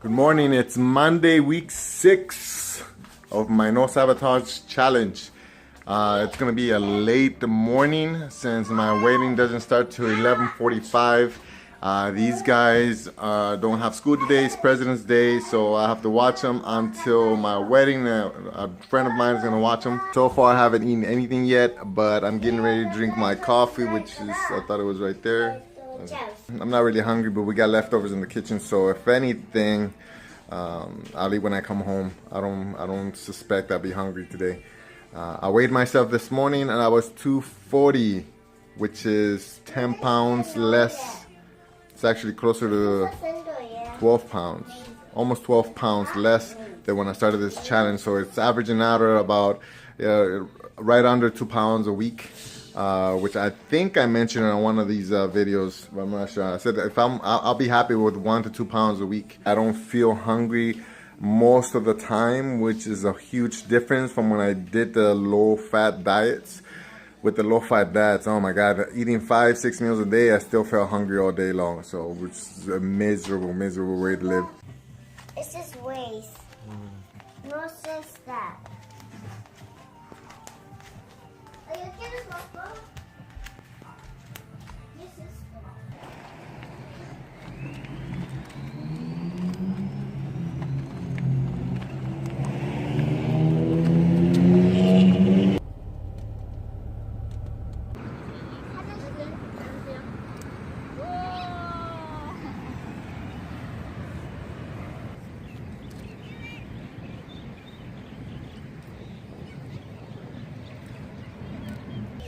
Good morning, it's Monday, week 6 of my No Sabotage challenge. It's gonna be a late morning since my wedding doesn't start till 11:45. These guys don't have school today, it's President's Day, so I have to watch them until my wedding. A friend of mine is gonna watch them. So far I haven't eaten anything yet, but I'm getting ready to drink my coffee, which is, I thought it was right there. I'm not really hungry, but we got leftovers in the kitchen, so if anything, I'll eat when I come home. I don't suspect I'll be hungry today. I weighed myself this morning and I was 240, which is 10 pounds less. It's actually closer to 12 pounds, almost 12 pounds less than when I started this challenge. So it's averaging out at about right under 2 pounds a week. Which I think I mentioned on one of these videos, but I'm not sure. I said that I'll be happy with 1 to 2 pounds a week. I don't feel hungry most of the time, which is a huge difference from when I did the low-fat diets. With the low-fat diets, oh my God, eating 5-6 meals a day, I still felt hungry all day long. So, which is a miserable way to live. It's just ways. No sense that. Are you kidding, Papa? This is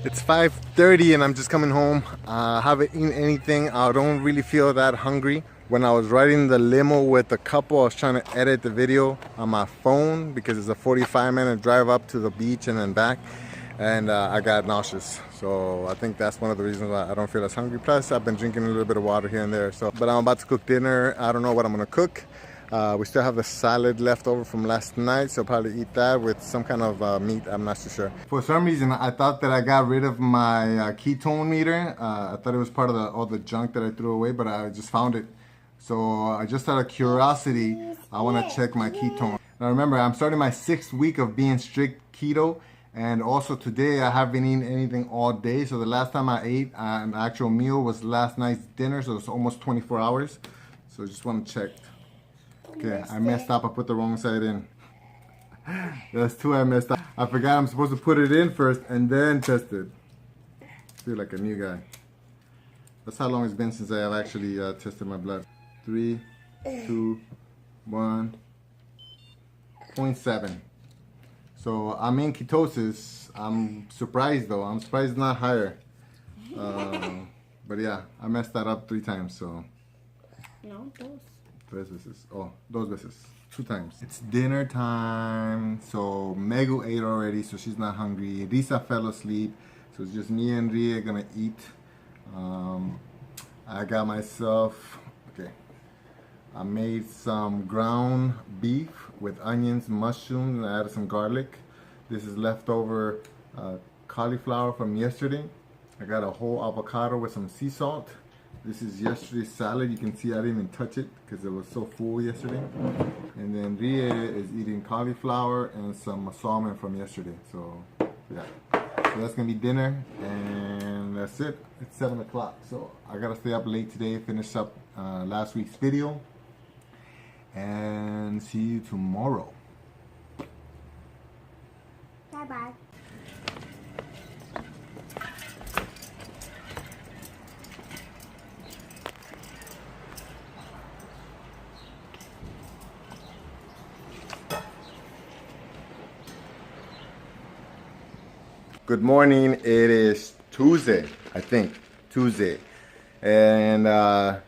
It's 5:30 and I'm just coming home. I haven't eaten anything. I don't really feel that hungry. When I was riding the limo with the couple, I was trying to edit the video on my phone because it's a 45-minute drive up to the beach and then back. And I got nauseous. So I think that's one of the reasons why I don't feel as hungry. Plus, I've been drinking a little bit of water here and there. So, but I'm about to cook dinner. I don't know what I'm gonna cook. We still have the salad left over from last night, so I'll probably eat that with some kind of meat. I'm not too sure. For some reason, I thought that I got rid of my ketone meter. I thought it was part of all the junk that I threw away, but I just found it. So just out of curiosity, I want to check my ketone. Now remember, I'm starting my 6th week of being strict keto, and also today I haven't eaten anything all day. So the last time I ate an actual meal was last night's dinner, so it's almost 24 hours. So I just want to check. Okay, I messed up. I put the wrong side in. That's 2 I messed up. I forgot I'm supposed to put it in first and then test it. Feel like a new guy. That's how long it's been since I have actually tested my blood. 3, 2, 1, 0.7. So I'm in ketosis. I'm surprised though. I'm surprised it's not higher. But yeah, I messed that up 3 times. So. no, those. 3 veces. Oh, 2 veces. 2 times. It's dinner time. So Megu ate already, so she's not hungry. Risa fell asleep, so it's just me and Ria gonna eat. I got myself, I made some ground beef with onions, mushrooms, and I added some garlic. This is leftover cauliflower from yesterday. I got a whole avocado with some sea salt. This is yesterday's salad. You can see I didn't even touch it because it was so full yesterday. And then Ria is eating cauliflower and some salmon from yesterday. So yeah, so that's gonna be dinner, and that's it. It's 7 o'clock, so I gotta stay up late today, finish up last week's video, and see you tomorrow. Bye bye. Good morning. It is Tuesday, I think. Tuesday. And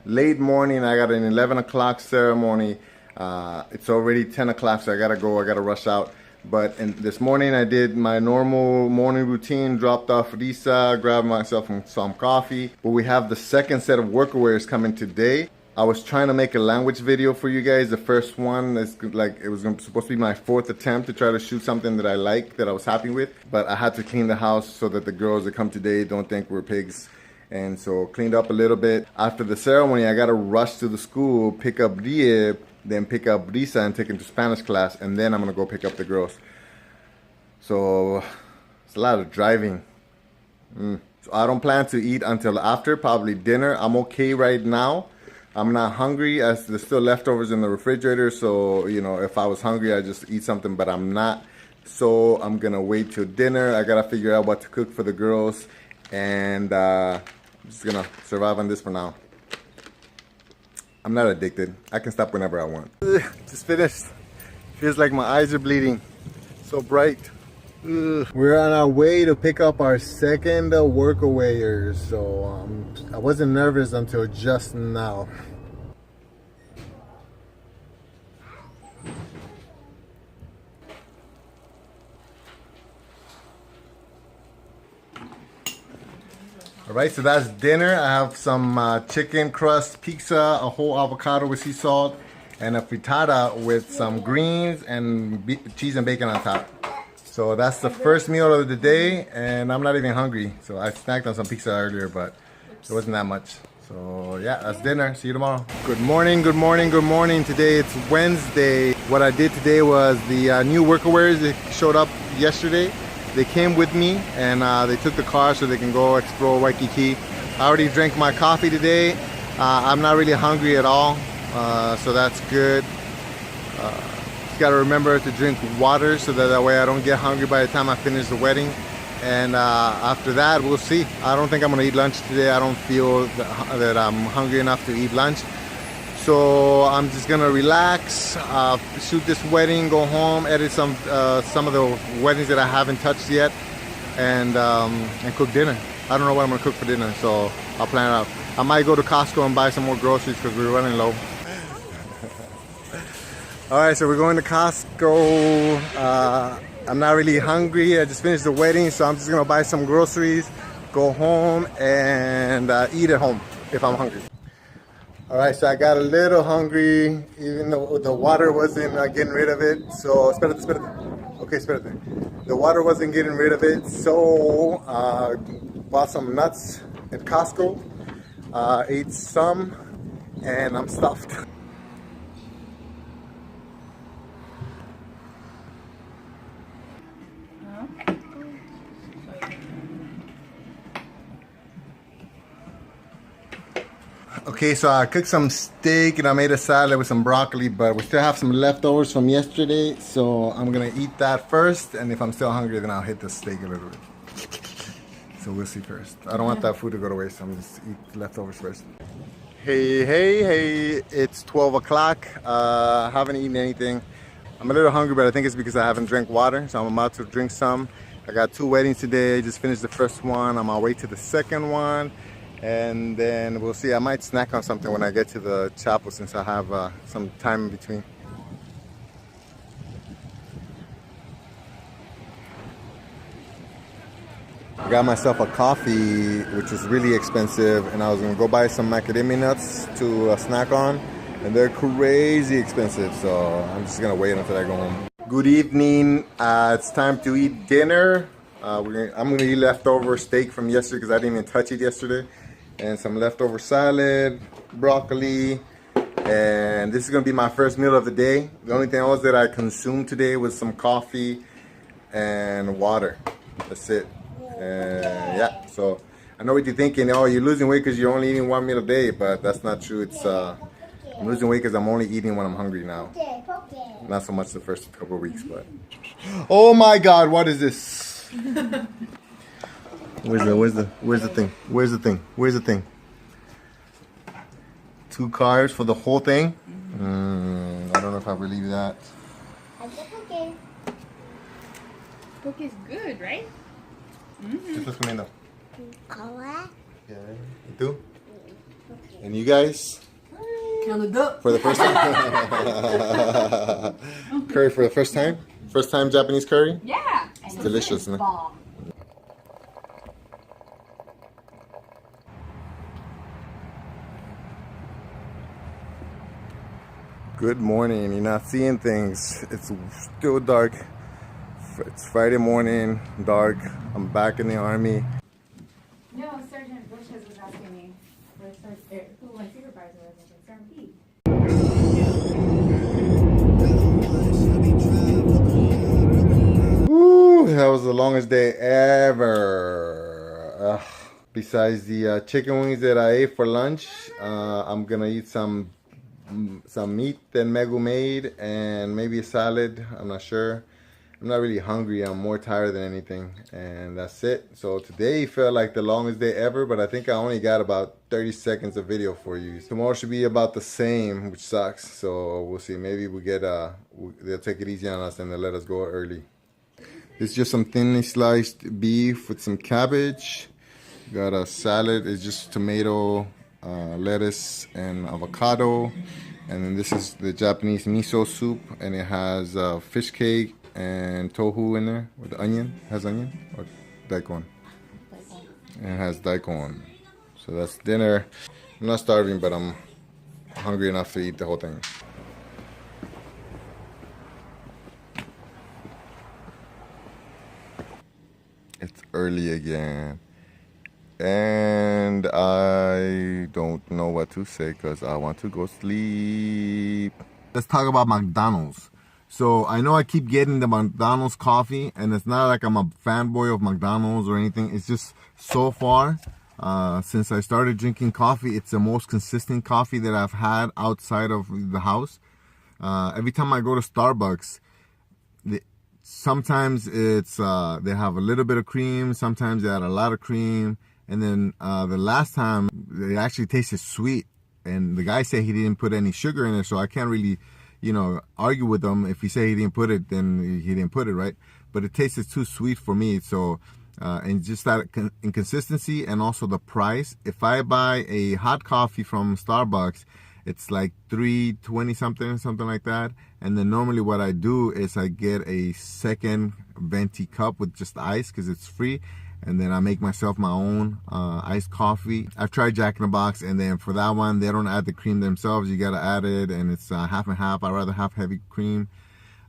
late morning, I got an 11 o'clock ceremony. It's already 10 o'clock, so I gotta go. I gotta rush out. But this morning, I did my normal morning routine, dropped off Risa, grabbed myself some coffee. But we have the second set of Workawayers coming today. I was trying to make a language video for you guys. The first one is like, it was supposed to be my 4th attempt to try to shoot something that I like, that I was happy with. But I had to clean the house so that the girls that come today don't think we're pigs. and so cleaned up a little bit. After the ceremony, I gotta rush to the school, pick up Rieb, then pick up Risa and take him to Spanish class, and then I'm gonna go pick up the girls. So it's a lot of driving. So I don't plan to eat until after, probably dinner. I'm okay right now. I'm not hungry, as there's still leftovers in the refrigerator, so you know, if I was hungry I'd just eat something, but I'm not. So I'm gonna wait till dinner. I gotta figure out what to cook for the girls, and I'm just gonna survive on this for now. I'm not addicted. I can stop whenever I want. Just finished. Feels like my eyes are bleeding. So bright. We're on our way to pick up our second Workawayers. So I wasn't nervous until just now. Alright, so that's dinner. I have some chicken crust pizza, a whole avocado with sea salt, and a frittata with some greens and cheese and bacon on top. So that's the first meal of the day, and I'm not even hungry. So I snacked on some pizza earlier, but it wasn't that much. So yeah, that's dinner. See you tomorrow. Good morning, good morning, good morning. Today it's Wednesday. What I did today was the new Workawayers that showed up yesterday. They came with me, and they took the car so they can go explore Waikiki. I already drank my coffee today. I'm not really hungry at all, so that's good. Just gotta remember to drink water so that way I don't get hungry by the time I finish the wedding. And after that, we'll see. I don't think I'm gonna eat lunch today. I don't feel that I'm hungry enough to eat lunch. So I'm just gonna relax, shoot this wedding, go home, edit some of the weddings that I haven't touched yet, and cook dinner. I don't know what I'm gonna cook for dinner, so I'll plan it out. I might go to Costco and buy some more groceries because we're running low. All right, so we're going to Costco. I'm not really hungry. I just finished the wedding, so I'm just gonna buy some groceries, go home, and eat at home if I'm hungry. All right, so I got a little hungry, even though the water wasn't getting rid of it. So, espérate. Okay, espérate. The water wasn't getting rid of it, so bought some nuts at Costco, ate some, and I'm stuffed. Okay, so I cooked some steak and I made a salad with some broccoli, but we still have some leftovers from yesterday, so I'm gonna eat that first, and if I'm still hungry, then I'll hit the steak a little bit. So we'll see first. I don't want that food to go to waste, so I'm just eat leftovers first. Hey, it's 12 o'clock. I haven't eaten anything. I'm a little hungry, but I think it's because I haven't drank water, so I'm about to drink some. I got 2 weddings today, just finished the first one. I'm on my way to the second one. And then we'll see. I might snack on something when I get to the chapel since I have some time in between. I got myself a coffee, which is really expensive, and I was gonna go buy some macadamia nuts to snack on, and they're crazy expensive, so I'm just gonna wait until I go home. Good evening. It's time to eat dinner. I'm gonna eat leftover steak from yesterday because I didn't even touch it yesterday. And some leftover salad, broccoli, and this is gonna be my first meal of the day. The only thing else that I consumed today was some coffee and water. That's it. And yeah, so I know what you're thinking. Oh, you're losing weight because you're only eating 1 meal a day, but that's not true. It's I'm losing weight because I'm only eating when I'm hungry now. Not so much the first couple of weeks, but oh my God, what is this? Where's the thing? 2 cars for the whole thing? I don't know if I believe that. Poke is good, right? ¿Qué estás comiendo? Yeah. ¿Y tú? And you guys? Canada. For the first time? Curry for the first time? First time Japanese curry? Yeah. It's delicious, no? Bomb. Good morning. You're not seeing things. It's still dark. It's Friday morning, dark. I'm back in the army. No, Sergeant Bush was asking my supervisor was like, guaranteed. Woo, that was the longest day ever. Besides the chicken wings that I ate for lunch, I'm gonna eat some meat that Megu made and maybe a salad. I'm not sure. I'm not really hungry. I'm more tired than anything, and that's it. So today felt like the longest day ever, but I think I only got about 30 seconds of video for you. Tomorrow should be about the same, which sucks. So we'll see. Maybe we get they'll take it easy on us and they'll let us go early. It's just some thinly sliced beef with some cabbage. Got a salad. It's just tomato, lettuce, and avocado. And then this is the Japanese miso soup, and it has fish cake and tofu in there with onion. Has onion or daikon? And it has daikon. So that's dinner. I'm not starving, but I'm hungry enough to eat the whole thing. It's early again. And I don't know what to say because I want to go sleep. Let's talk about McDonald's. So I know I keep getting the McDonald's coffee, and it's not like I'm a fanboy of McDonald's or anything. It's just so far, since I started drinking coffee, it's the most consistent coffee that I've had outside of the house. Every time I go to Starbucks, sometimes it's they have a little bit of cream, sometimes they add a lot of cream, and then the last time it actually tasted sweet, and the guy said he didn't put any sugar in it, so I can't really, argue with him. If he said he didn't put it, then he didn't put it, right? But it tasted too sweet for me. So and just that inconsistency, and also the price. If I buy a hot coffee from Starbucks, it's like $3.20 something like that. And then normally what I do is I get a second venti cup with just ice because it's free. And then I make myself my own iced coffee. I've tried Jack in the Box, and then for that one, they don't add the cream themselves. You gotta add it, and it's half and half. I'd rather have heavy cream.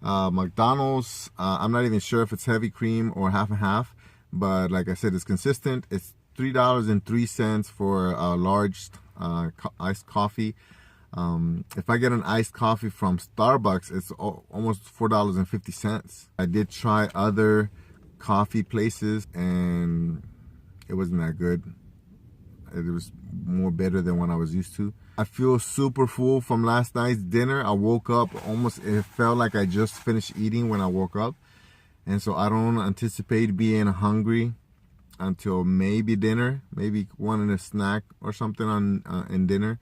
McDonald's, I'm not even sure if it's heavy cream or half and half, but like I said, it's consistent. It's $3.03 for a large iced coffee. If I get an iced coffee from Starbucks, it's almost $4.50. I did try other coffee places, and it wasn't that good. It was more better than what I was used to. I feel super full from last night's dinner. I woke up it felt like I just finished eating when I woke up. And so I don't anticipate being hungry until maybe dinner, maybe wanting a snack or something in dinner.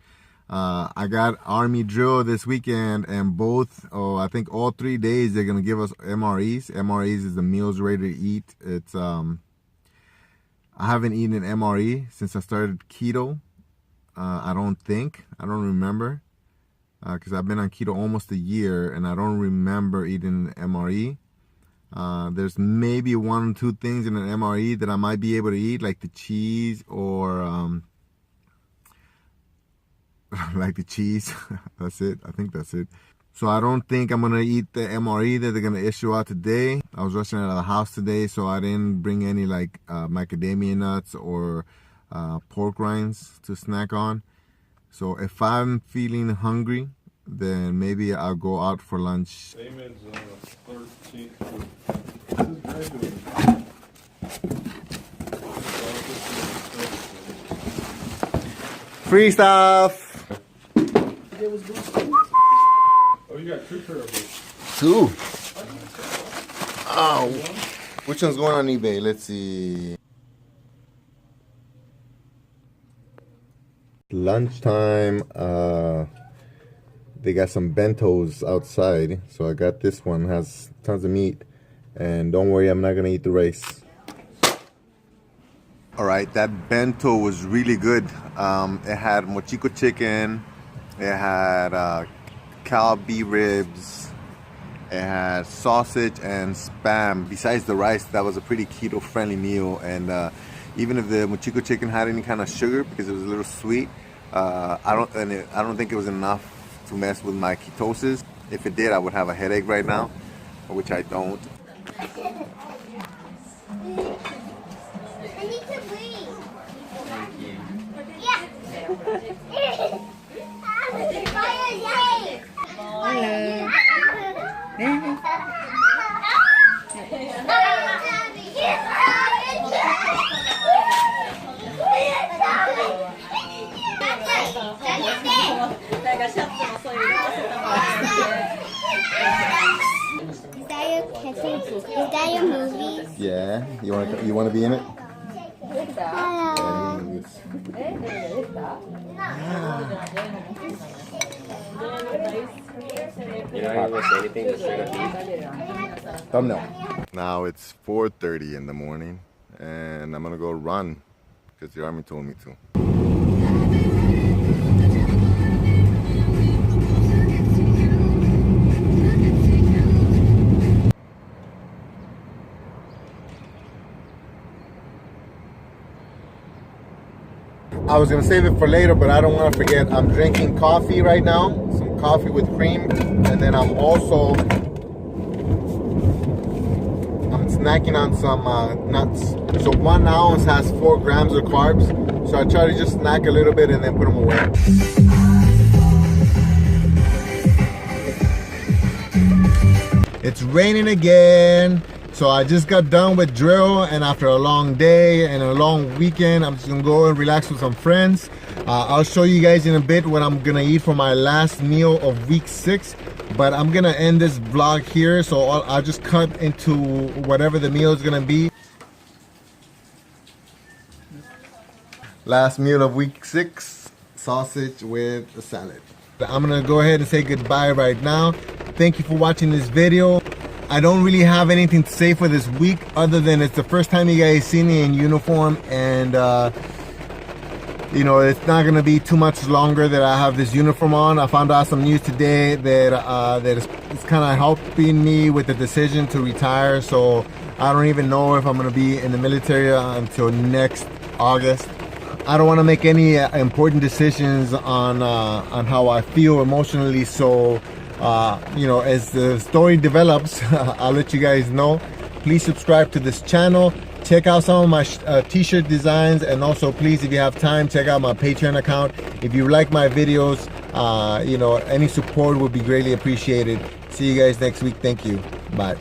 I got Army drill this weekend, and I think all 3 days they're gonna give us MREs. MREs is the meals ready to eat. It's I haven't eaten an MRE since I started keto. I don't remember, because I've been on keto almost a year, and I don't remember eating an MRE. There's maybe 1 or 2 things in an MRE that I might be able to eat, like the cheese or like the cheese. That's it. I think that's it. So I don't think I'm gonna eat the MRE that they're gonna issue out today. I was rushing out of the house today, so I didn't bring any like macadamia nuts or pork rinds to snack on. So if I'm feeling hungry, then maybe I'll go out for lunch. Damon's 13th. Free stuff. Oh, you got 2 terabytes. 2. Oh, which one's going on eBay? Let's see. Lunchtime. They got some bentos outside, so I got this one. Has tons of meat, and don't worry, I'm not gonna eat the rice. All right, that bento was really good. It had mochiko chicken, it had cow beef ribs, it had sausage and spam. Besides the rice, that was a pretty keto-friendly meal. And even if the mochiko chicken had any kind of sugar, because it was a little sweet, I don't think it was enough to mess with my ketosis. If it did, I would have a headache right now, which I don't. I need to please. Yeah. Fire, yay. 내가 샤프로서 일어났었던 것 같은데. Is that your Keto book? Is that your movie? Yeah. You wanna be in it? Hello. You're not even gonna say anything, just straight up eat. Thumbnail. Now it's 4:30 in the morning, and I'm gonna go run because the army told me to. I was gonna save it for later, but I don't want to forget. I'm drinking coffee right now, some coffee with cream, and then I'm snacking on some nuts. So 1 ounce has 4 grams of carbs, so I try to just snack a little bit and then put them away. It's raining again. So I just got done with drill, and after a long day and a long weekend, I'm just gonna go and relax with some friends. I'll show you guys in a bit what I'm gonna eat for my last meal of week 6, but I'm gonna end this vlog here, so I'll just cut into whatever the meal is gonna be. Last meal of week 6, sausage with a salad. I'm gonna go ahead and say goodbye right now. Thank you for watching this video. I don't really have anything to say for this week other than it's the first time you guys see me in uniform, and you know, it's not gonna be too much longer that I have this uniform on. I found out some news today that it's kind of helping me with the decision to retire, so I don't even know if I'm gonna be in the military until next August. I don't want to make any important decisions on how I feel emotionally, so you know, as the story develops, I'll let you guys know. Please subscribe to this channel. Check out some of my t-shirt designs, and also please, if you have time, check out my Patreon account. If you like my videos, you know, any support would be greatly appreciated. See you guys next week. Thank you. Bye.